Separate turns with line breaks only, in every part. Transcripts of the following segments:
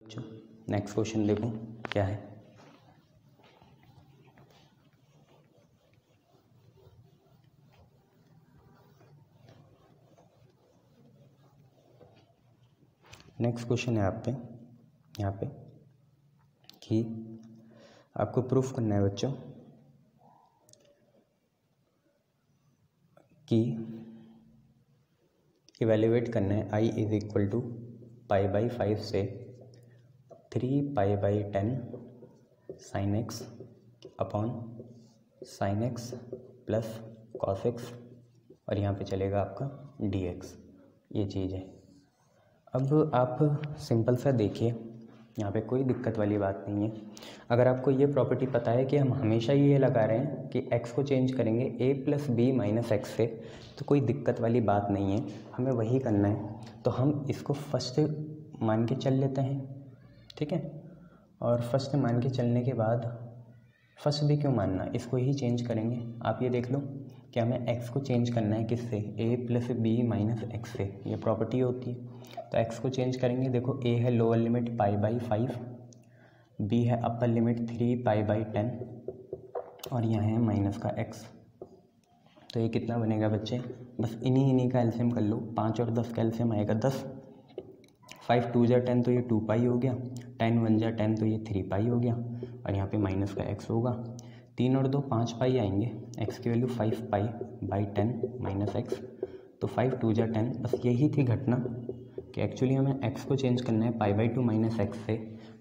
Next question देखो क्या है। नेक्स्ट क्वेश्चन है यहाँ पे कि आपको प्रूफ करना है बच्चों कि इवेल्युएट करना है i इज इक्वल टू π/5 से 3π/10 sin x upon sin x plus cos x और यहाँ पे चलेगा आपका dx, ये चीज़ है। अब आप सिंपल सा देखिए, यहाँ पे कोई दिक्कत वाली बात नहीं है। अगर आपको ये प्रॉपर्टी पता है कि हम हमेशा ये लगा रहे हैं कि x को चेंज करेंगे a + b - x से, तो कोई दिक्कत वाली बात नहीं है, हमें वही करना है। तो हम इसको फर्स्ट मान के चल लेते हैं, ठीक है। और फर्स्ट मान के चलने के बाद फर्स्ट भी क्यों मानना, इसको ही चेंज करेंगे। आप ये देख लो कि हमें x को चेंज करना है किससे, a + b - x से, ये प्रॉपर्टी होती है। तो x को चेंज करेंगे, देखो a है लोअर लिमिट π/5, b है अपर लिमिट 3π/10 और यहाँ है माइनस का x। तो ये कितना बनेगा बच्चे, बस इन्हीं का एलसीएम कर लो। 5 और 10 का एलसीएम आएगा 10, 5 2 × 10 तो ये 2π हो गया, 10 1 × 10 तो ये 3π हो गया और यहाँ पे माइनस का x होगा। 3 और 2 5π आएंगे, x की वैल्यू 5π/10 - x, तो 5 2 × 10। बस यही थी घटना कि एक्चुअली हमें x को चेंज करना है π/2 - x से,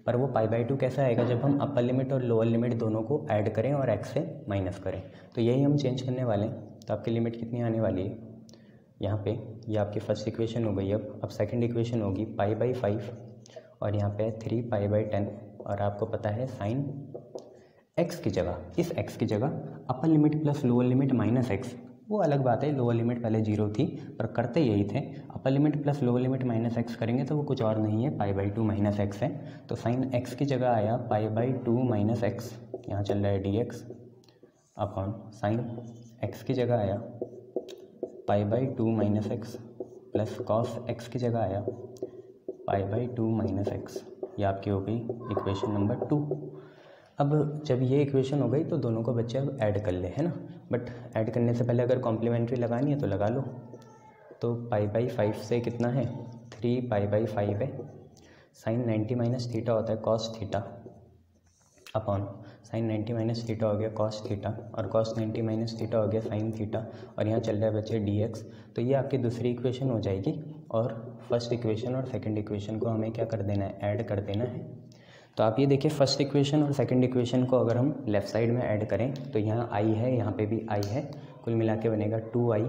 पर वो π/2 कैसा आएगा जब हम अपर लिमिट और लोअर लिमिट दोनों को ऐड करें और x से माइनस करें। तो यही हम चेंज करने वाले हैं। तो आपकी लिमिट कितनी आने वाली है यहाँ पे, ये आपकी फर्स्ट इक्वेशन हो गई। अब सेकंड इक्वेशन होगी π/5 और यहाँ पे 3π/10 और आपको पता है साइन x की जगह, इस x की जगह upper limit plus lower limit minus x, वो अलग बात है, लोअर लिमिट पहले 0 थी पर करते यही थे। Upper limit plus lower limit minus x करेंगे तो वो कुछ और नहीं है, π/2 - x है। तो साइन x की जगह आया π/2 - x, यहाँ चल रहा है dx, अपॉन साइन x की जगह आया π/2 - x प्लस कॉस x की जगह आया π/2 - x। ये आपकी हो गई इक्वेशन नंबर 2। अब जब ये इक्वेशन हो गई तो दोनों को बच्चे अब ऐड कर ले, है ना। बट ऐड करने से पहले अगर कॉम्प्लीमेंट्री लगानी है तो लगा लो। तो π/5 से कितना है, 3π/5 है, साइन 90 - थीटा होता है cos theta, upon sine 90 - theta हो गया कॉस थीटा और कॉस 90 - थीटा हो गया साइन थीटा और यहाँ चल रहा है बच्चे dx। तो ये आपकी दूसरी इक्वेशन हो जाएगी और फर्स्ट इक्वेशन और सेकंड इक्वेशन को हमें क्या कर देना है, ऐड कर देना है। तो आप ये देखिए फर्स्ट इक्वेशन और सेकंड इक्वेशन को अगर हम लेफ़्ट साइड में ऐड करें तो यहाँ i है, यहाँ पे भी i है, कुल मिला के बनेगा 2i।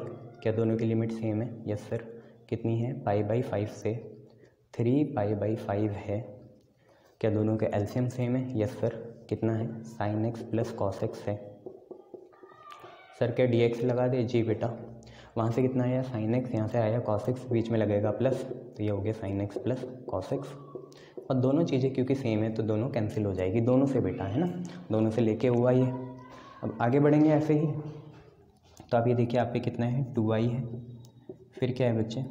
क्या दोनों की लिमिट सेम है? Yes sir. कितनी है, π/5 से 3π/5 है। क्या दोनों के एलसीएम सेम है? Yes sir. कितना है, sine x plus cos x है। सर क्या dx लगा दे? जी बेटा। वहाँ से कितना आया, साइन x, यहाँ से आया कॉस x, बीच में लगेगा प्लस, तो ये हो गया sine x plus cos x। और दोनों चीज़ें क्योंकि सेम है तो दोनों कैंसिल हो जाएगी, दोनों से बेटा, है ना, दोनों से लेके हुआ ये। अब आगे बढ़ेंगे ऐसे ही। तो आप ये देखिए आप पे कितना है, 2i है, फिर क्या है बच्चे,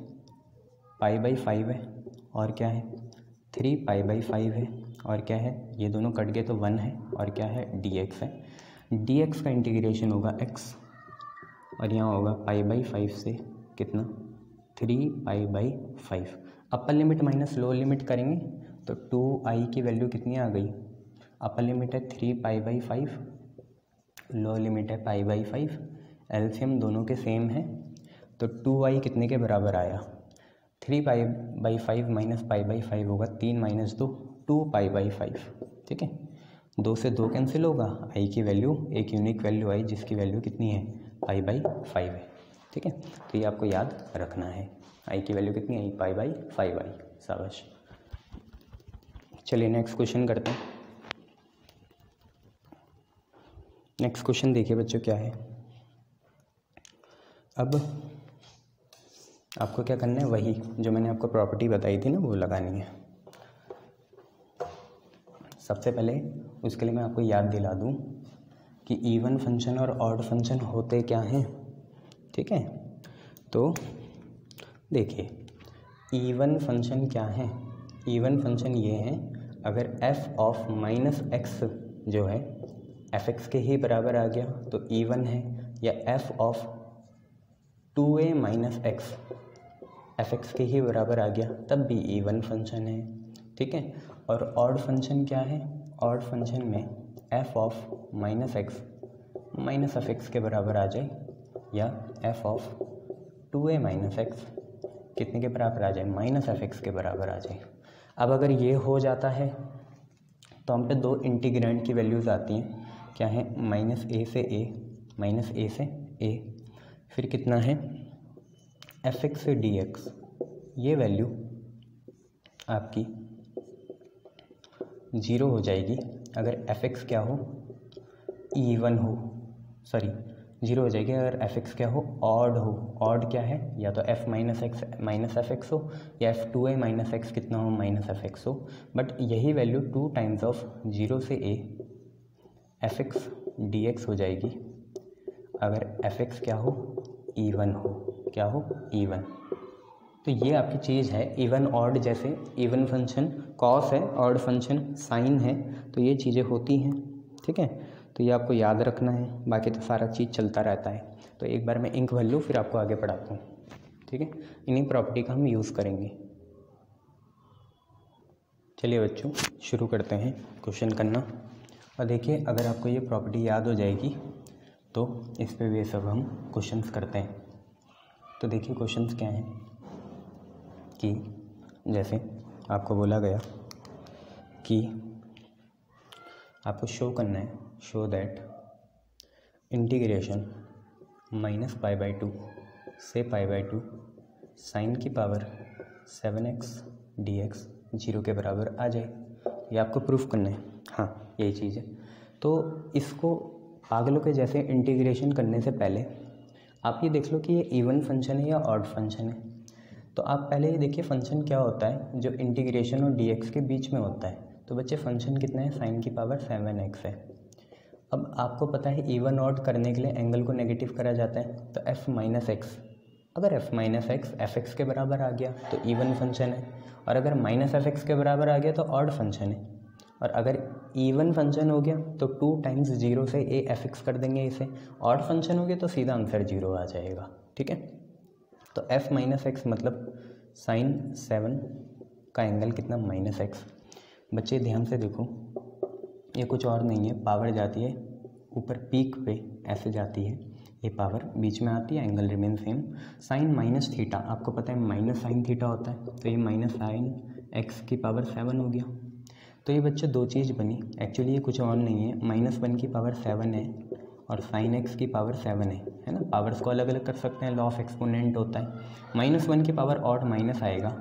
π/5 है और क्या है 3π/5 है और क्या है, ये दोनों कट गए तो 1 है और क्या है dx है। dx का इंटीग्रेशन होगा x और यहाँ होगा π/5 से कितना, 3π/5। Upper limit minus lower limit करेंगे तो 2i की वैल्यू कितनी आ गई, अपर लिमिट है 3π/5, लोअर लिमिट है π/5, एलसीएम दोनों के सेम है तो 2i कितने के बराबर आया, 3π/5 माइनस π/5 होगा 3 - 2, 2π/5, ठीक है। 2 से 2 कैंसिल होगा, i की वैल्यू एक यूनिक वैल्यू आई जिसकी वैल्यू कितनी है, π/5 है, ठीक है। तो ये आपको याद रखना है, i की वैल्यू कितनी आई, π/5 आई। शाबाश। चलिए नेक्स्ट क्वेश्चन करते हैं। नेक्स्ट क्वेश्चन देखिए बच्चों क्या है। अब आपको क्या करना है, वही जो मैंने आपको प्रॉपर्टी बताई थी ना वो लगानी है। सबसे पहले उसके लिए मैं आपको याद दिला दूं कि इवन फंक्शन और ऑड फंक्शन होते क्या हैं, ठीक है। तो देखिए इवन फंक्शन क्या है, इवन फंक्शन ये है, अगर एफ ऑफ माइनस एक्स जो है एफ एक्स के ही बराबर आ गया तो इवन है, या F of 2a minus x F x के ही बराबर आ गया तब भी इवन फंक्शन है, ठीक है। और ऑड फंक्शन क्या है, ऑड फंक्शन में F of minus x minus F x के बराबर आ जाए, या F of 2a minus x कितने के बराबर आ जाए, माइनस एफ एक्स के बराबर आ जाए। अब अगर ये हो जाता है तो हम पे दो इंटीग्रेंड की वैल्यूज़ आती हैं, क्या है, माइनस ए से ए, माइनस ए से ए, फिर कितना है एफ एक्स से डी एक्स। ये वैल्यू आपकी 0 हो जाएगी अगर एफ एक्स क्या हो, इवन हो, सॉरी 0 हो जाएगी अगर एफ एक्स क्या हो, ऑड हो। ऑड क्या है, या तो F minus x minus F x हो, या एफ 2a माइनस एक्स कितना हो, माइनस एफ एक्स हो। बट यही वैल्यू 2 टाइम्स ऑफ 0 से a F x D x हो जाएगी अगर एफ एक्स क्या हो, इवन हो, क्या हो, इवन। तो ये आपकी चीज़ है इवन ऑड, जैसे इवन फंक्शन कॉस है, ऑड फंक्शन साइन है, तो ये चीज़ें होती हैं, ठीक है। तो ये आपको याद रखना है, बाकी तो सारा चीज़ चलता रहता है। तो एक बार मैं इंक भर लूँ फिर आपको आगे पढ़ाता हूँ, ठीक है। इन्हीं प्रॉपर्टी का हम यूज़ करेंगे। चलिए बच्चों शुरू करते हैं क्वेश्चन करना। और देखिए अगर आपको ये प्रॉपर्टी याद हो जाएगी तो इस पे भी सब हम क्वेश्चंस करते हैं। तो देखिए क्वेश्चंस क्या हैं कि जैसे आपको बोला गया कि आपको शो करना है, show that integration minus pi by 2 से पाई बाई 2 साइन की पावर 7x dx 0 के बराबर आ जाए। ये आपको प्रूफ करना है, हाँ यही चीज़ है। तो इसको पागलों के जैसे इंटीग्रेशन करने से पहले आप ये देख लो कि ये इवन फंक्शन है या ऑड फंक्शन है। तो आप पहले ये देखिए फंक्शन क्या होता है जो इंटीग्रेशन और dx के बीच में होता है। तो बच्चे फंक्शन कितना है, साइन की पावर 7x है। अब आपको पता है इवन ऑड करने के लिए एंगल को नेगेटिव करा जाता है, तो f माइनस एक्स, अगर f minus x F x के बराबर आ गया तो इवन फंक्शन है, और अगर माइनस एफ एक्स के बराबर आ गया तो ऑड फंक्शन है। और अगर इवन फंक्शन हो गया तो 2 टाइम्स 0 से a एफ एक्स कर देंगे इसे, ऑड फंक्शन हो गया तो सीधा आंसर 0 आ जाएगा, ठीक है। तो f माइनस एक्स मतलब साइन 7 का एंगल कितना, माइनस एक्स। बच्चे ध्यान से देखो, ये कुछ और नहीं है, पावर जाती है ऊपर पीक पे ऐसे जाती है, ये पावर बीच में आती है, angle remain same. Sine minus theta, आपको पता है माइनस साइन थीटा होता है, तो ये माइनस साइन एक्स की पावर 7 हो गया। तो ये बच्चे दो चीज़ बनी, एक्चुअली ये कुछ और नहीं है, -1 की पावर 7 है और साइन एक्स की पावर 7 है ना। पावर्स को अलग अलग कर सकते हैं, लॉ ऑफ एक्सपोनेंट होता है। -1 की पावर ऑड माइनस आएगा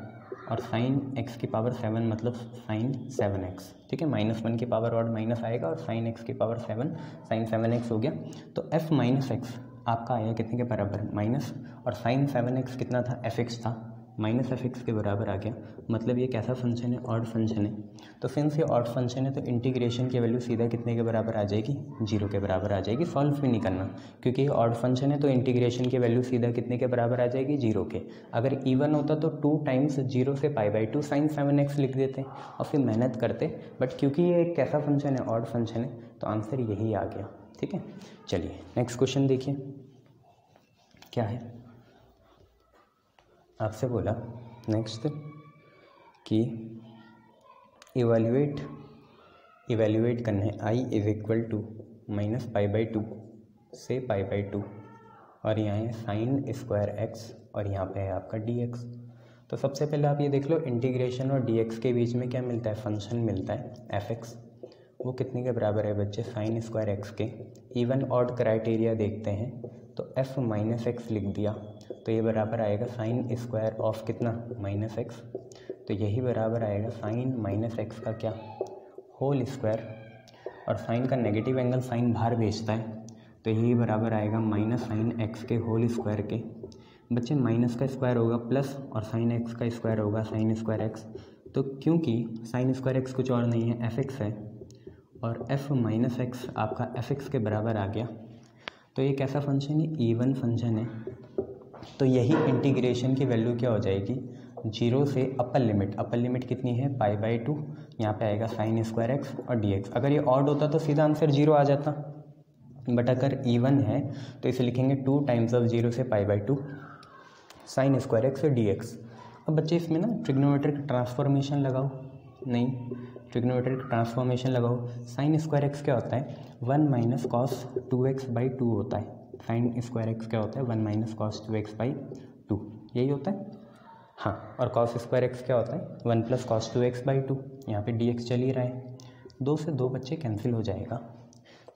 और साइन एक्स की पावर 7 मतलब साइन 7x, ठीक है। -1 की पावर ऑड माइनस आएगा और साइन एक्स की पावर 7 साइन 7x हो गया। तो f माइनस एक्स आपका आया कितने के बराबर, माइनस, और साइन 7x कितना था, fx था, माइनस fx के बराबर आ गया। मतलब ये कैसा फंक्शन है, ऑड फंक्शन है। तो सिंस ये ऑड फंक्शन है तो इंटीग्रेशन की वैल्यू सीधा कितने के बराबर आ जाएगी, 0 के बराबर आ जाएगी। सॉल्व भी नहीं करना क्योंकि ये ऑड फंक्शन है, तो इंटीग्रेशन की वैल्यू सीधा कितने के बराबर आ जाएगी, 0 के। अगर इवन होता तो 2 टाइम्स 0 से पाई बाई 2 साइन 7x लिख देते और फिर मेहनत करते, बट क्योंकि ये एक कैसा फंक्शन है, ऑड फंक्शन है, तो आंसर यही आ गया, ठीक है। चलिए नेक्स्ट क्वेश्चन देखिए क्या है। आपसे बोला नेक्स्ट कि इवेल्युएट करना है i is equal to minus pi by 2 से पाई बाई 2, और यहाँ है साइन स्क्वायर एक्स और यहाँ पे है आपका dx। तो सबसे पहले आप ये देख लो इंटीग्रेशन और dx के बीच में क्या मिलता है, फंक्शन मिलता है fx। वो कितने के बराबर है बच्चे, साइन स्क्वायर एक्स के। इवन ऑड क्राइटेरिया देखते हैं तो f माइनस एक्स लिख दिया, तो ये बराबर आएगा साइन स्क्वायर ऑफ कितना, माइनस एक्स। तो यही बराबर आएगा साइन माइनस एक्स का क्या, होल स्क्वायर, और साइन का नेगेटिव एंगल साइन बाहर भेजता है, तो यही बराबर आएगा माइनस साइन एक्स के होल स्क्वायर के। बच्चे माइनस का स्क्वायर होगा प्लस, और साइन एक्स का स्क्वायर होगा साइन स्क्वायर एक्स। तो क्योंकि साइन स्क्वायर एक्स कुछ और नहीं है, एफ एक्स है, और f माइनस एक्स आपका एफ एक्स के बराबर आ गया। तो ये कैसा फंक्शन है, इवन फंक्शन है। तो यही इंटीग्रेशन की वैल्यू क्या हो जाएगी, जीरो से अपर लिमिट कितनी है π/2, यहाँ पे आएगा sin स्क्वायर एक्स और dx। अगर ये ऑड होता तो सीधा आंसर 0 आ जाता, बट अगर इवन है तो इसे लिखेंगे 2 टाइम्स ऑफ 0 से π/2 sin स्क्वायर एक्स और dx। अब बच्चे इसमें ना ट्रिग्नोमेट्रिक ट्रांसफॉर्मेशन लगाओ, नहीं ट्रिग्नोमेट्रिक ट्रांसफॉर्मेशन लगाओ। साइन स्क्वायर एक्स क्या होता है 1 माइनस कॉस 2x/2 होता है। साइन स्क्वायर एक्स क्या होता है 1 माइनस कॉस 2x/2, यही होता है हाँ। और कॉस स्क्वायर एक्स क्या होता है 1 प्लस कॉस 2x/2, यहाँ पे dx चल ही रहा है, 2 से 2 बच्चे कैंसिल हो जाएगा।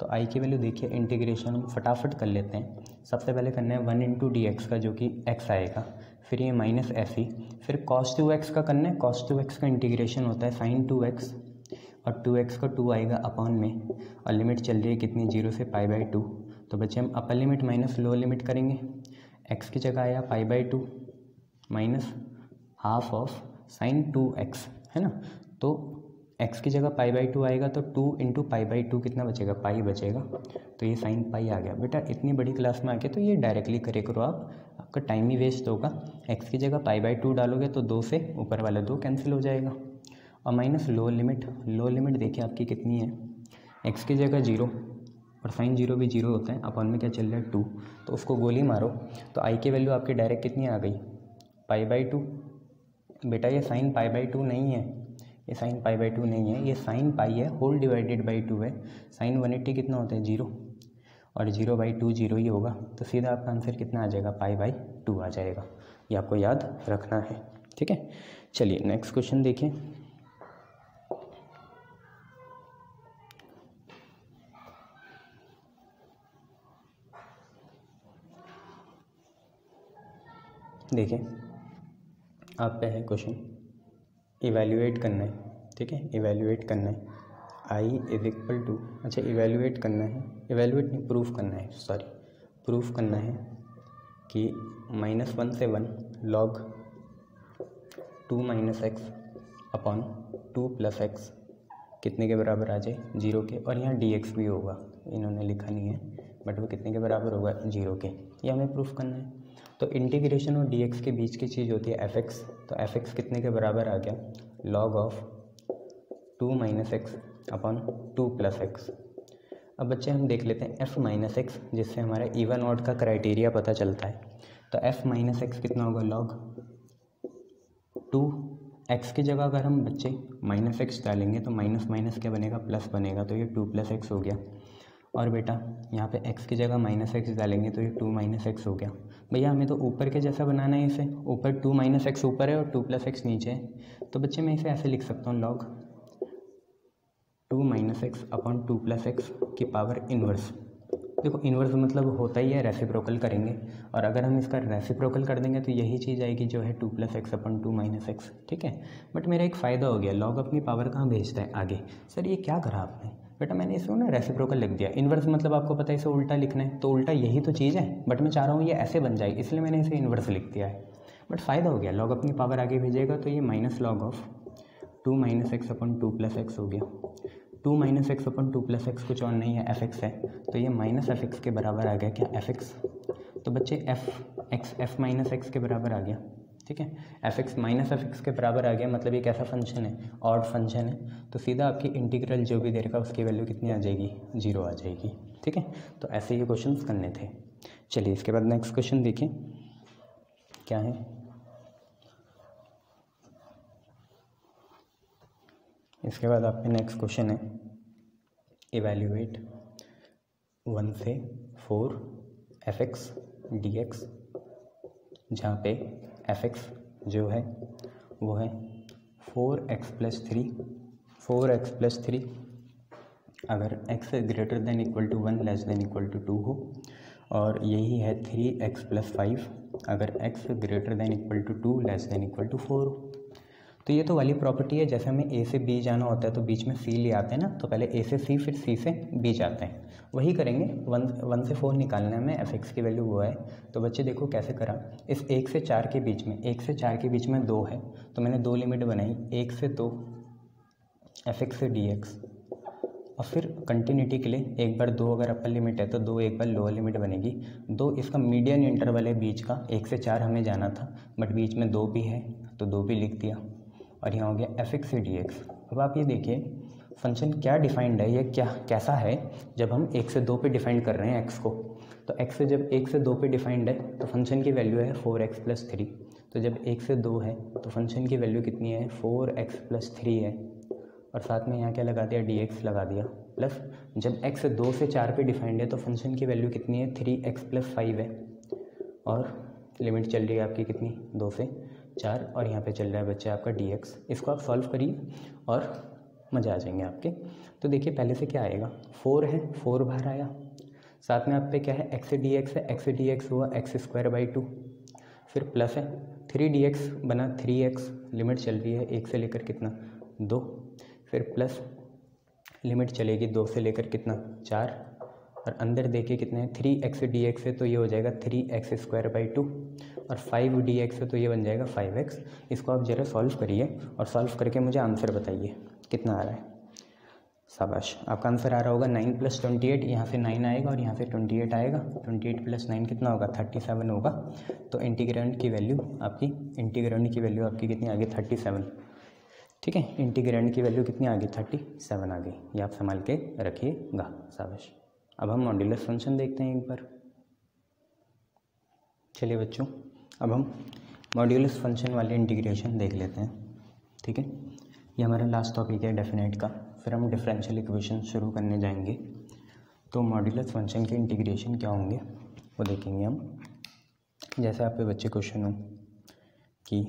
तो आई की वैल्यू देखिए इंटीग्रेशन हम फटाफट कर लेते हैं। सबसे पहले करना है 1 इंटू dx का जो कि x आएगा, फिर ये माइनस ऐसी, फिर cos 2x का करना है। cos 2x का इंटीग्रेशन होता है sin 2x और 2x का 2 आएगा अपॉन में, और लिमिट चल रही है कितनी 0 से π/2। तो बच्चे हम अपर लिमिट माइनस लोअर लिमिट करेंगे, x की जगह आया π/2 minus half of sin 2x है ना। तो x की जगह π/2 आएगा तो 2 इंटू π/2 कितना बचेगा पाई बचेगा, तो ये sin पाई आ गया। बेटा इतनी बड़ी क्लास में आके तो ये डायरेक्टली करे करो आप, आपका टाइम ही वेस्ट होगा। x की जगह π/2 डालोगे तो 2 से ऊपर वाला 2 कैंसिल हो जाएगा, और माइनस लोअर लिमिट देखिए आपकी कितनी है, x की जगह 0 और sin 0 भी 0 होता है, अपॉन में क्या चल रहा है 2, तो उसको गोली मारो तो i की वैल्यू आपकी डायरेक्ट कितनी आ गई π/2। बेटा ये sin π/2 नहीं है, ये sin π/2 नहीं है, ये sin पाई है होल डिवाइडेड बाई 2 है। sin 180 कितना होता है 0, और 0/2 0 ही होगा, तो सीधा आपका आंसर कितना आ जाएगा π/2 आ जाएगा। ये आपको याद रखना है, ठीक है। चलिए नेक्स्ट क्वेश्चन देखिए। देखिए आप पे है क्वेश्चन, इवैल्यूएट करना है, ठीक है, इवैल्यूएट करना है i इज इक्वल टू, अच्छा इवैल्यूएट करना है, इवैल्यूएट नहीं प्रूफ करना है, सॉरी प्रूफ करना है कि -1 से 1 log 2 minus x upon 2 plus x कितने के बराबर आ जाए 0 के, और यहाँ dx भी होगा, इन्होंने लिखा नहीं है बट वो कितने के बराबर होगा 0 के, ये हमें प्रूफ करना है। तो इंटीग्रेशन और dx के बीच की चीज़ होती है fx, तो fx कितने के बराबर आ गया log of 2 minus x upon 2 plus x. अब बच्चे हम देख लेते हैं f माइनस एक्स, जिससे हमारा इवन ऑड का क्राइटेरिया पता चलता है। तो f माइनस एक्स कितना होगा log 2, x की जगह अगर हम बच्चे माइनस एक्स डालेंगे तो माइनस माइनस क्या बनेगा प्लस बनेगा, तो ये 2 प्लस एक्स हो गया। और बेटा यहाँ पे x की जगह माइनस एक्स डालेंगे तो ये 2 माइनस एक्स हो गया। भैया हमें तो ऊपर के जैसा बनाना है इसे, ऊपर 2 माइनस एक्स ऊपर है और 2 प्लस एक्स नीचे है, तो बच्चे मैं इसे ऐसे लिख सकता हूँ log 2 minus x upon 2 plus x की पावर इन्वर्स। देखो इन्वर्स मतलब होता ही है रेसिप्रोकल करेंगे, और अगर हम इसका रेसिप्रोकल कर देंगे तो यही चीज़ आएगी जो है 2 plus x upon 2 minus x, ठीक है। बट मेरा एक फ़ायदा हो गया, लॉग अपनी पावर कहाँ भेजता है आगे। सर ये क्या करा आपने, बेटा मैंने इसको ना रेसिप्रोकल लिख दिया। इन्वर्स मतलब आपको पता है इसे उल्टा लिखना है, तो उल्टा यही तो चीज़ है, बट मैं चाह रहा हूँ ये ऐसे बन जाए, इसलिए मैंने इसे इन्वर्स लिख दिया है। बट फ़ायदा हो गया, लॉग अपनी पावर आगे भेजेगा तो ये minus log of 2 minus x upon 2 plus x हो गया। 2 minus x upon 2 plus x कुछ और नहीं है fx है, तो ये माइनस fx के बराबर आ गया क्या fx। तो बच्चे f माइनस एक्स के बराबर आ गया, ठीक है। fx माइनस fx के बराबर आ गया, मतलब ये कैसा फंक्शन है, ऑड फंक्शन है, तो सीधा आपकी इंटीग्रल जो भी दे रखा उसकी वैल्यू कितनी आ जाएगी 0 आ जाएगी, ठीक है। तो ऐसे ये क्वेश्चन करने थे। चलिए इसके बाद नेक्स्ट क्वेश्चन देखिए क्या है। इसके बाद आपके नेक्स्ट क्वेश्चन है इवैल्यूएट 1 से 4 fx dx, जहाँ पे fx जो है वो है 4x प्लस 3 अगर x greater than equal to 1 less than equal to 2 हो, और यही है 3x प्लस 5 अगर x greater than equal to 2 less than equal to 4 हो। तो ये तो वाली प्रॉपर्टी है, जैसे हमें a से b जाना होता है तो बीच में c ले आते हैं ना, तो पहले a से c फिर c से b जाते हैं, वही करेंगे। 1 से 4 निकालना है हमें, fx की वैल्यू वो है। तो बच्चे देखो कैसे करा, इस 1 से 4 के बीच में 1 से 4 के बीच में 2 है, तो मैंने 2 लिमिट बनाई, 1 से 2 fx से dx, और फिर कंटिन्यूटी के लिए एक बार 2 अगर अपर लिमिट है तो 2 एक बार लोअर लिमिट बनेगी। 2 इसका मीडियन इंटरवल है बीच का, 1 से 4 हमें जाना था बट बीच में 2 भी है तो 2 भी लिख दिया, और यहाँ हो गया एफ एक्स डी एक्स। अब आप ये देखिए फंक्शन क्या डिफाइंड है, ये क्या कैसा है जब हम 1 से 2 पे डिफाइंड कर रहे हैं एक्स को। तो एक्स से जब 1 से 2 पे डिफाइंड है तो फंक्शन की वैल्यू है 4x + 3। तो जब 1 से 2 है तो फंक्शन की वैल्यू कितनी है, 4x + 3 है, और साथ में यहाँ क्या लगा दिया, dx लगा दिया, प्लस जब x 2 से 4 पे डिफाइंड है तो फंक्शन की वैल्यू कितनी है, 3x + 5 है, और लिमिट चल रही है आपकी कितनी, 2 से 4, और यहाँ पे चल रहा है बच्चे आपका dx। इसको आप सॉल्व करिए और मज़ा आ जाएंगे आपके। तो देखिए पहले से क्या आएगा, 4 है, 4 बाहर आया, साथ में आप पे क्या है, x dx है, x dx हुआ x²/2, फिर प्लस है 3dx बना 3x, लिमिट चल रही है 1 से लेकर कितना, 2, फिर प्लस लिमिट चलेगी 2 से लेकर कितना, 4, और अंदर देखिए कितने हैं, 3x dx है तो ये हो जाएगा 3x²/2, और 5dx है तो ये बन जाएगा 5x। इसको आप ज़रा सॉल्व करिए और सॉल्व करके मुझे आंसर बताइए कितना आ रहा है। शाबाश, आपका आंसर आ रहा होगा 9 + 28, यहाँ से 9 आएगा और यहाँ से 28 आएगा, 28 + 9 कितना होगा, 37 होगा। तो इंटीग्रेंड की वैल्यू आपकी कितनी आ गई, 37। ठीक है, इंटीग्रेंड की वैल्यू कितनी आ गई, 37 आ गई। ये आप संभाल के रखिएगा। शाबाश। अब हम मॉड्यूलस फंक्शन देखते हैं एक बार। चलिए बच्चों, अब हम मॉड्यूलस फंक्शन वाले इंटीग्रेशन देख लेते हैं। ठीक है, ये हमारा लास्ट टॉपिक है डेफिनेट का, फिर हम डिफरेंशियल इक्वेशन शुरू करने जाएंगे। तो मॉड्यूलस फंक्शन के इंटीग्रेशन क्या होंगे वो देखेंगे हम। जैसे आप पे बच्चे क्वेश्चन हो कि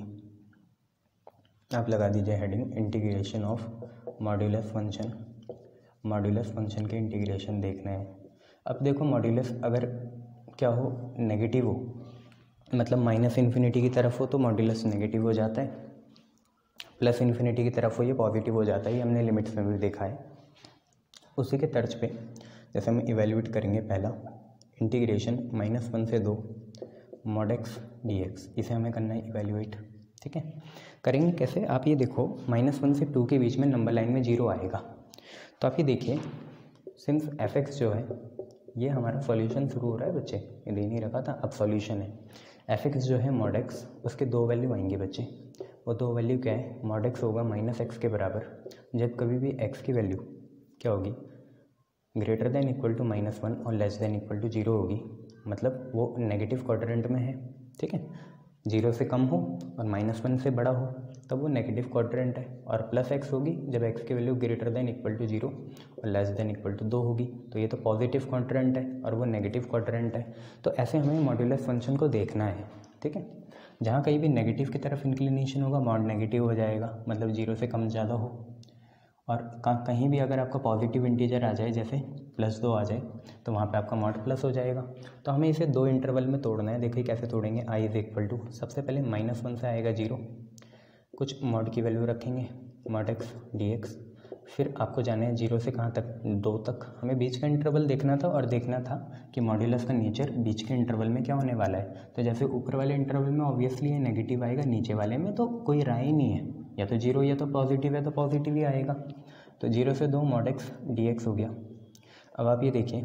आप लगा दीजिए heading integration of modulus function. Modulus function के इंटीग्रेशन देखना है। अब देखो मॉड्यूलस अगर क्या हो, नेगेटिव हो, मतलब -∞ की तरफ हो तो मॉड्यूलस नेगेटिव हो जाता है, +∞ की तरफ हो ये पॉजिटिव हो जाता है। ये हमने लिमिट्स में भी देखा है। उसी के तर्ज पे जैसे हम इवेल्यूएट करेंगे, पहला इंटीग्रेशन -1 से 2 mod x dx, इसे हमें करना है इवेल्यूएट। ठीक है, करेंगे कैसे, आप ये देखो -1 से 2 के बीच में नंबर लाइन में 0 आएगा। तो आप ये देखिए सिंस f(x) जो है ये हमारा सॉल्यूशन शुरू हो रहा है बच्चे, ये दे नहीं रखा था, अब सॉल्यूशन है। f(x) जो है mod x, उसके 2 वैल्यू आएंगे बच्चे। वो 2 वैल्यू क्या है, mod x होगा -x के बराबर जब कभी भी x की वैल्यू क्या होगी, ग्रेटर देन इक्वल टू -1 और लेस देन इक्वल टू 0 होगी, मतलब वो नेगेटिव क्वाड्रेंट में है। ठीक है, 0 से कम हो और -1 से बड़ा हो तब वो नेगेटिव क्वाड्रेंट है, और +x होगी जब x की value greater than equal to 0 और लेस देन इक्वल टू 2 होगी, तो ये तो पॉजिटिव क्वाड्रेंट है और वो नेगेटिव क्वाड्रेंट है। तो ऐसे हमें मॉड्यूलस फंक्शन को देखना है। ठीक है, जहाँ कहीं भी नेगेटिव की तरफ इंक्लिनेशन होगा मॉड नेगेटिव हो जाएगा, मतलब 0 से कम ज़्यादा हो, और कहीं भी अगर आपका पॉजिटिव इंटीजर आ जाए जैसे +2 आ जाए तो वहाँ पे आपका मॉड प्लस हो जाएगा। तो हमें इसे 2 इंटरवल में तोड़ना है। देखिए कैसे तोड़ेंगे, i = सबसे पहले -1 से आएगा 0, कुछ मॉड की वैल्यू रखेंगे mod x dx, फिर आपको जाना है 0 से कहाँ तक, 2 तक। हमें बीच का इंटरवल देखना था और देखना था कि मॉड्यूलस का नेचर बीच के इंटरवल में क्या होने वाला है। तो जैसे ऊपर वाले इंटरवल में ऑब्वियसली ये नेगेटिव आएगा, नीचे वाले में तो कोई राय ही नहीं है, या तो 0 या तो पॉजिटिव है, तो पॉजिटिव ही आएगा। तो 0 से 2 mod x dx हो गया। अब आप ये देखिए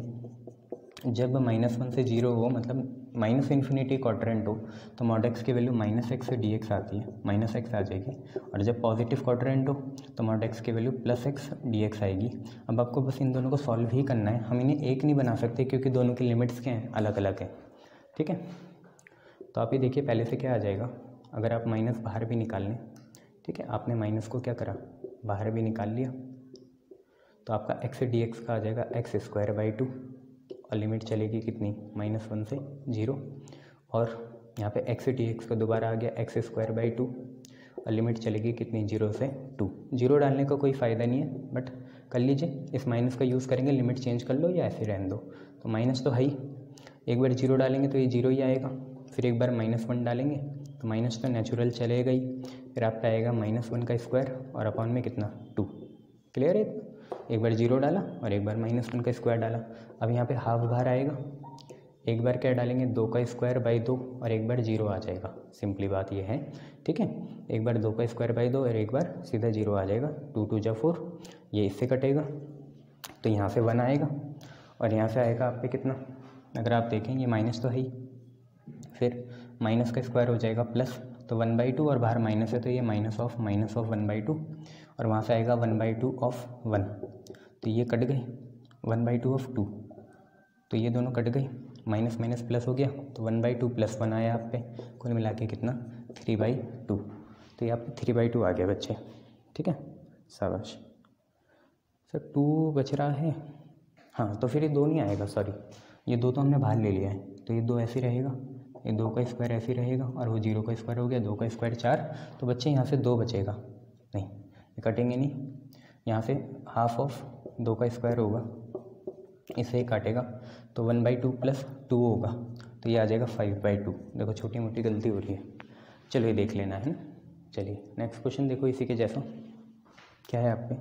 जब -1 से 0 हो, मतलब -∞ क्वाड्रेंट हो, तो mod x की वैल्यू -x से dx आती है, -x आ जाएगी, और जब पॉजिटिव क्वाड्रेंट हो तो mod x की वैल्यू +x dx आएगी। अब आपको बस इन दोनों को सॉल्व ही करना है, हम इन्हें एक नहीं बना सकते क्योंकि दोनों की लिमिट्स क्या हैं, अलग अलग है। ठीक है, तो आप ये देखिए पहले से क्या आ जाएगा, अगर आप माइनस बाहर भी निकाल लें, ठीक है, आपने माइनस को क्या करा, बाहर भी निकाल लिया, तो आपका x dx का आ जाएगा x²/2, और लिमिट चलेगी कितनी, -1 से 0, और यहाँ पे x dx का दोबारा आ गया x²/2, और लिमिट चलेगी कितनी, 0 से 2। 0 डालने का कोई फ़ायदा नहीं है, बट कर लीजिए, इस माइनस का यूज़ करेंगे, लिमिट चेंज कर लो या ऐसे रहने दो। तो माइनस तो है ही, एक बार 0 डालेंगे तो ये 0 ही आएगा, फिर एक बार -1 डालेंगे तो माइनस तो नेचुरल चलेगा ही, फिर आपका आएगा -1 का स्क्वायर और अपॉन में कितना, 2। क्लियर है, एक बार 0 डाला और एक बार -1 का स्क्वायर डाला। अब यहाँ पे हाफ बाहर आएगा, एक बार क्या डालेंगे, 2²/2 और एक बार 0 आ जाएगा। सिंपली बात ये है, ठीक है, एक बार 2²/2 और एक बार सीधा 0 आ जाएगा। 2 × 2 = 4, ये इससे कटेगा तो यहाँ से 1 आएगा, और यहाँ से आएगा आप पे कितना, अगर आप देखें ये माइनस तो है ही, फिर माइनस का स्क्वायर हो जाएगा प्लस, तो 1/2 और बाहर माइनस है तो ये माइनस ऑफ 1/2 और वहाँ से आएगा 1/2 ऑफ 1, तो ये कट गई 1/2 ऑफ 2, तो ये दोनों कट गई, माइनस माइनस प्लस हो गया तो 1/2 + 1 आया आप पे, कुल मिला के कितना 3/2, तो ये आप 3/2 आ गया बच्चे। ठीक है, शाबाश सर। 2 बच रहा है, हाँ तो फिर ये 2 नहीं आएगा, सॉरी ये 2 तो हमने बाहर ले लिया है, तो ये 2 ऐसे रहेगा, ये 2 का स्क्वायर ऐसे रहेगा और वो 0 का स्क्वायर हो गया, 2 का स्क्वायर 4, तो बच्चे यहाँ से 2 बचेगा, नहीं ये कटेंगे नहीं, यहाँ से हाफ ऑफ 2 का स्क्वायर होगा, इसे ही काटेगा तो 1/2 + 2 होगा, तो ये आ जाएगा 5/2। देखो छोटी मोटी गलती हो रही है, चलो ये देख लेना है ना। चलिए नेक्स्ट क्वेश्चन देखो इसी के जैसा, क्या है आप पे,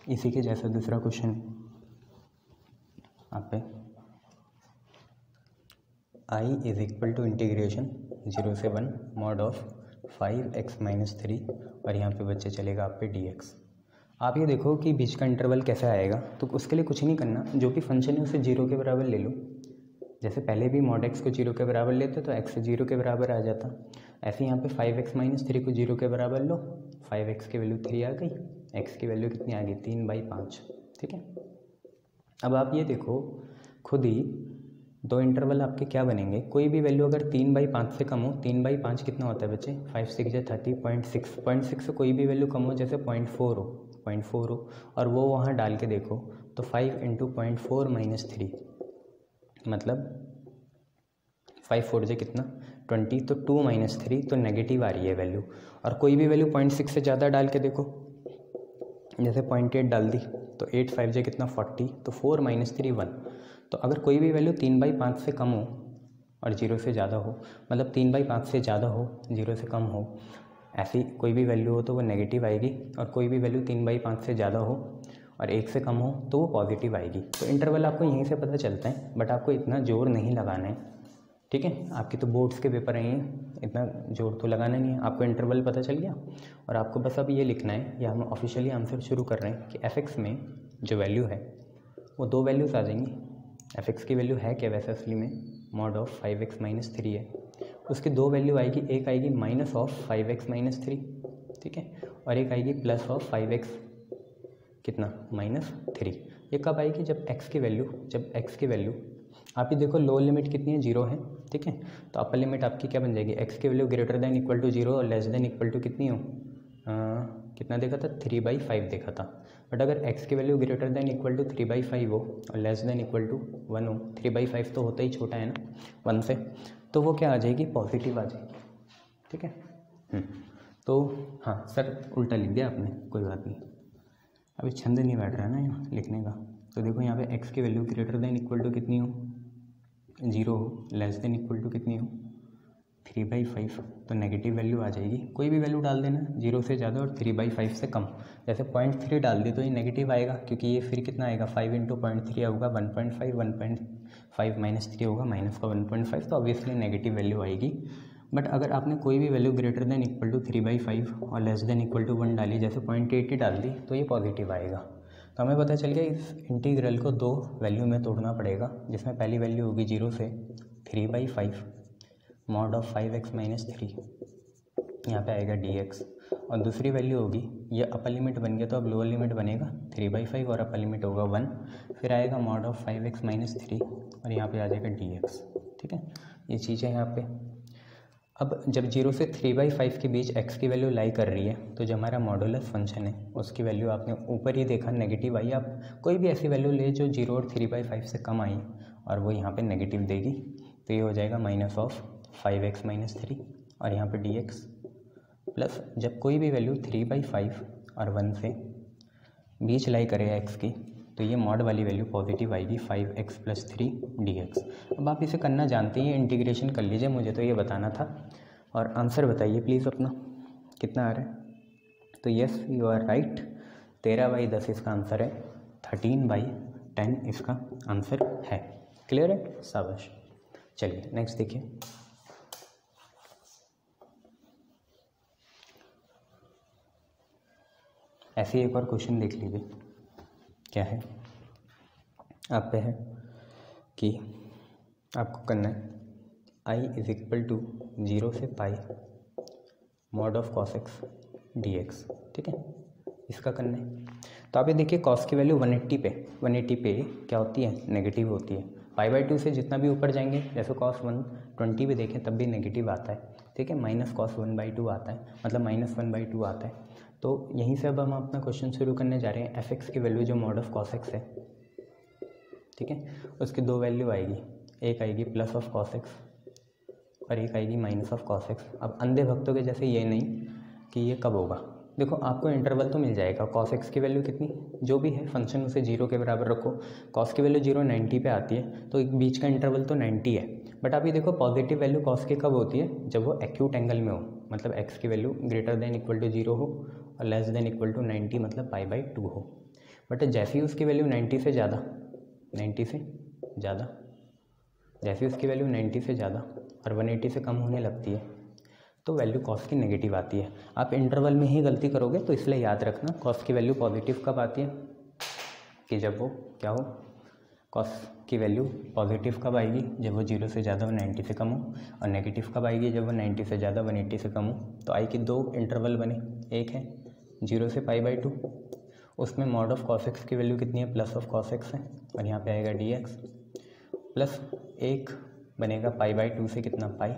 इसी के जैसा दूसरा क्वेश्चन आप पे, I = इंटीग्रेशन 0 से 1 mod ऑफ 5x - 3 और यहाँ पे बच्चे चलेगा आप पे dx। आप ये देखो कि बीच का इंटरवल कैसा आएगा, तो उसके लिए कुछ नहीं करना, जो भी फंक्शन है उसे 0 के बराबर ले लो, जैसे पहले भी mod x को 0 के बराबर लेते तो x 0 के बराबर आ जाता, ऐसे यहाँ पे 5x - 3 को 0 के बराबर लो, 5x की वैल्यू 3 आ गई, x की वैल्यू कितनी आ गई 3/5। ठीक है, अब आप ये देखो खुद ही 2 इंटरवल आपके क्या बनेंगे, कोई भी वैल्यू अगर 3/5 से कम हो, 3/5 कितना होता है बच्चे 5 6 या 30, 0.6 से कोई भी वैल्यू कम हो, जैसे 0.4 हो और वो वहाँ डाल के देखो तो 5 × 0.4 - 3 मतलब 5 4 से कितना 20, तो 2 - 3, तो नेगेटिव आ रही है वैल्यू। और कोई भी वैल्यू 0.6 से ज़्यादा डाल के देखो, जैसे 0.8 डाल दी तो 8 5 से कितना 40, तो 4 - 3 1। तो अगर कोई भी वैल्यू 3/5 से कम हो और 0 से ज़्यादा हो, मतलब 3/5 से ज़्यादा हो 0 से कम हो, ऐसी कोई भी वैल्यू हो तो वो नेगेटिव आएगी, और कोई भी वैल्यू 3/5 से ज़्यादा हो और 1 से कम हो तो वो पॉजिटिव आएगी। तो इंटरवल आपको यहीं से पता चलता है, बट आपको इतना जोर नहीं लगाना है। ठीक है, आपकी तो बोर्ड्स के पेपर हैं, इतना जोर तो लगाना नहीं है, आपको इंटरवल पता चल गया और आपको बस अब ये लिखना है, या हम ऑफिशियली आंसर शुरू कर रहे हैं कि f(x) में जो वैल्यू है वो 2 वैल्यूज़ आ जाएंगी। f(x) की वैल्यू है क्या वैसे असली में, mod ऑफ 5x - 3 है, उसकी 2 वैल्यू आएगी, एक आएगी माइनस ऑफ 5x - 3, ठीक है, और एक आएगी प्लस ऑफ 5x कितना -3। ये कब आएगी, जब x की वैल्यू आप ही देखो लो लिमिट कितनी है 0 है। ठीक है, तो अपर लिमिट आपकी क्या बन जाएगी, x की value greater than equal to 0 और लेस देन इक्वल टू कितनी हो, कितना देखा था 3/5 देखा था। बट अगर x की value greater than equal to 3/5 हो और लेस देन इक्वल टू 1 हो, 3/5 तो होता ही छोटा है ना 1 से, तो वो क्या आ जाएगी पॉजिटिव आ जाएगी। ठीक है, तो हाँ सर उल्टा लिख दिया आपने, कोई बात नहीं, अभी छंद नहीं बैठ रहा है ना यहाँ लिखने का। तो देखो यहाँ पे x की value greater than equal to कितनी हो 0 हो, लेस देन इक्वल टू कितनी हो 3/5, तो नेगेटिव वैल्यू आ जाएगी। कोई भी वैल्यू डाल देना 0 से ज़्यादा और 3/5 से कम, जैसे 0.3 डाल दी तो ये नेगेटिव आएगा, क्योंकि ये फिर कितना आएगा 5 × 0.3 होगा 1.5, 1.5 - 3 होगा माइनस का 1.5, तो ऑब्वियसली नेगेटिव वैल्यू आएगी। बट अगर आपने कोई भी value greater than equal to 3/5 और लेस देन इक्वल टू 1 डाली, जैसे 0.8 डाल दी, तो ये पॉजिटिव आएगा। तो हमें पता चल गया इस इंटीग्रल को 2 वैल्यू में तोड़ना पड़ेगा, जिसमें पहली वैल्यू होगी 0 से 3/5 mod ऑफ 5x - 3, यहाँ पे आएगा dx, और दूसरी वैल्यू होगी, ये अपर लिमिट बन गया तो अब लोअर लिमिट बनेगा 3/5 और अपर लिमिट होगा 1, फिर आएगा mod ऑफ 5x - 3 और यहाँ पे आ जाएगा dx। ठीक है, ये चीज़ें यहाँ पे। अब जब 0 से 3/5 के बीच x की वैल्यू लाई कर रही है, तो जो हमारा मॉडुलस फंक्शन है उसकी वैल्यू आपने ऊपर ही देखा नेगेटिव आई। आप कोई भी ऐसी वैल्यू ले जो 0 और 3/5 से कम आई और वो यहाँ पे नेगेटिव देगी, तो ये हो जाएगा माइनस ऑफ 5x - 3 और यहाँ पे dx, प्लस जब कोई भी वैल्यू 3/5 और 1 से बीच लाई करेगा x की, तो ये मॉड वाली वैल्यू पॉजिटिव आएगी 5x + 3 dx। अब आप इसे करना जानते हैं, इंटीग्रेशन कर लीजिए, मुझे तो ये बताना था। और आंसर बताइए प्लीज़ अपना कितना आ रहा है। तो यस यू आर राइट, 13/10 इसका आंसर है, 13/10 इसका आंसर है। क्लियर है, शाबाश। चलिए नेक्स्ट देखिए, ऐसे ही एक और क्वेश्चन देख लीजिए क्या है। आप पे है कि आपको करना है I इज इक्वल टू 0 से pi mod of cos x dx, ठीक है, इसका करना है। तो आप ये देखिए cos की वैल्यू 180 पे क्या होती है, नेगेटिव होती है। पाई/2 से जितना भी ऊपर जाएंगे, जैसे cos 120 पे देखें तब भी नेगेटिव आता है, ठीक है, माइनस cos 1/2 आता है, मतलब -1/2 आता है। तो यहीं से अब हम अपना क्वेश्चन शुरू करने जा रहे हैं। f(x) की वैल्यू जो मॉड ऑफ cos x है, ठीक है, उसकी दो वैल्यू आएगी, एक आएगी प्लस ऑफ cos x और एक आएगी माइनस ऑफ cos x। अब अंधे भक्तों के जैसे ये नहीं कि ये कब होगा, देखो आपको इंटरवल तो मिल जाएगा। cos x की वैल्यू कितनी, जो भी है फंक्शन उसे 0 के बराबर रखो। cos की वैल्यू 0 90 पे आती है, तो एक बीच का इंटरवल तो 90 है। बट आप ये देखो पॉजिटिव वैल्यू cos की कब होती है, जब वो एक्यूट एंगल में हो, मतलब x की value greater than equal to 0 हो और लेस देन इक्वल टू 90, मतलब पाई/2 हो। बट जैसे ही उसकी वैल्यू 90 से ज़्यादा, जैसे उसकी वैल्यू 90 से ज़्यादा और 180 से कम होने लगती है, तो वैल्यू cos की नेगेटिव आती है। आप इंटरवल में ही गलती करोगे, तो इसलिए याद रखना cos की वैल्यू पॉजिटिव कब आती है, कि जब वो क्या हो, cos की वैल्यू पॉजिटिव कब आएगी, जब वो 0 से ज़्यादा 90 से कम हो, और नेगेटिव कब आएगी, जब वो 90 से ज़्यादा 180 से कम हो। तो आई की दो इंटरवल बने, एक है 0 से पाई/2, उसमें मॉड ऑफ cos x की वैल्यू कितनी है, प्लस ऑफ cos x है, और यहाँ पे आएगा dx, प्लस एक बनेगा पाई/2 से कितना, पाई,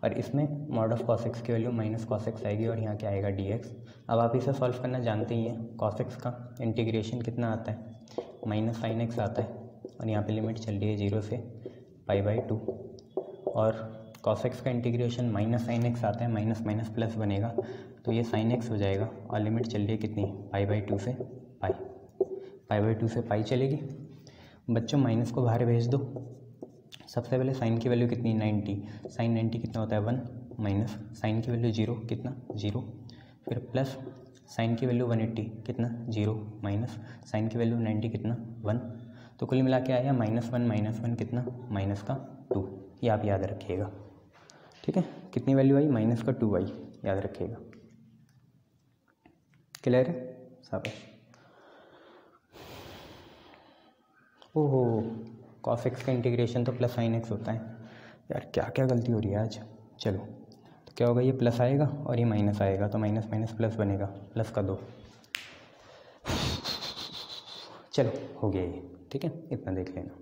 और इसमें मॉड ऑफ cos x की वैल्यू माइनस cos x आएगी, और यहाँ क्या आएगा dx। अब आप इसे सॉल्व करना जानते ही हैं, cos x का इंटीग्रेशन कितना आता है, माइनस sin x आता है, और यहाँ पे लिमिट चल रही है 0 से पाई/2, और cos x का इंटीग्रेशन माइनस sin x आता है, माइनस माइनस प्लस बनेगा, तो ये sin x हो जाएगा, और लिमिट चल रही है कितनी, पाई/2 से पाई, पाई/2 से पाई चलेगी। बच्चों माइनस को बाहर भेज दो। सबसे पहले साइन की वैल्यू कितनी, 90, साइन 90 कितना होता है 1, माइनस साइन की वैल्यू 0 कितना 0, फिर प्लस साइन की वैल्यू 180 कितना 0, माइनस साइन की वैल्यू 90 कितना 1, तो कुल मिला के आया -1 कितना माइनस का 2। ये आप याद रखिएगा, ठीक है, कितनी वैल्यू आई, माइनस का 2 आई, याद रखिएगा। क्लियर है, शाबाश। ओहो, cos x का इंटीग्रेशन तो प्लस sin x होता है यार, क्या क्या गलती हो रही है आज। चलो, तो क्या होगा, ये प्लस आएगा और ये माइनस आएगा, तो माइनस माइनस प्लस बनेगा, प्लस का 2। चलो हो गया ये, ठीक है, इतना देख लेना।